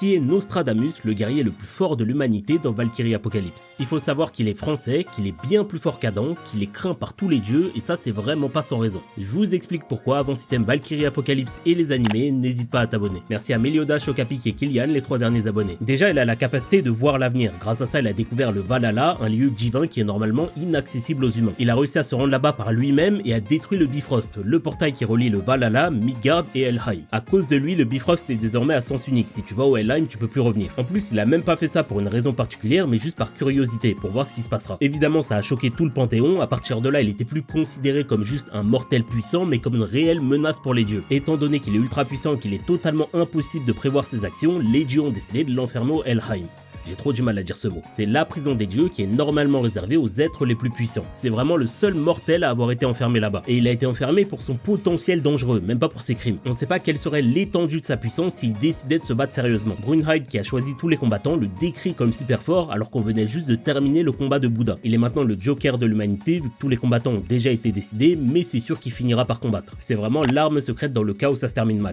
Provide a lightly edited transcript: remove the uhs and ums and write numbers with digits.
qui est Nostradamus, le guerrier le plus fort de l'humanité dans Valkyrie Apocalypse. Il faut savoir qu'il est français, qu'il est bien plus fort qu'Adam, qu'il est craint par tous les dieux, et ça c'est vraiment pas sans raison. Je vous explique pourquoi avant si t'aimes Valkyrie Apocalypse et les animés, n'hésite pas à t'abonner. Merci à Meliodas, Chocapic et Kylian, les 3 derniers abonnés. Déjà, elle a la capacité de voir l'avenir. Grâce à ça, elle a découvert le Valhalla, un lieu divin qui est normalement inaccessible aux humains. Il a réussi à se rendre là-bas par lui-même et a détruit le Bifrost, le portail qui relie le Valhalla, Midgard et Helheim. À cause de lui, le Bifrost est désormais à sens unique. Si tu vas au Helheim, tu peux plus revenir. En plus, il a même pas fait ça pour une raison particulière, mais juste par curiosité, pour voir ce qui se passera. Évidemment, ça a choqué tout le Panthéon. À partir de là, il était plus considéré comme juste un mortel puissant, mais comme une réelle menace pour les dieux. Étant donné qu'il est ultra puissant et qu'il est totalement impossible de prévoir ses actions, les dieux ont décidé de l'enfermer au Helheim. J'ai trop du mal à dire ce mot. C'est la prison des dieux qui est normalement réservée aux êtres les plus puissants. C'est vraiment le seul mortel à avoir été enfermé là-bas. Et il a été enfermé pour son potentiel dangereux, même pas pour ses crimes. On sait pas quelle serait l'étendue de sa puissance s'il décidait de se battre sérieusement. Brunhilde, qui a choisi tous les combattants, le décrit comme super fort alors qu'on venait juste de terminer le combat de Bouddha. Il est maintenant le Joker de l'humanité vu que tous les combattants ont déjà été décidés, mais c'est sûr qu'il finira par combattre. C'est vraiment l'arme secrète dans le cas où ça se termine mal.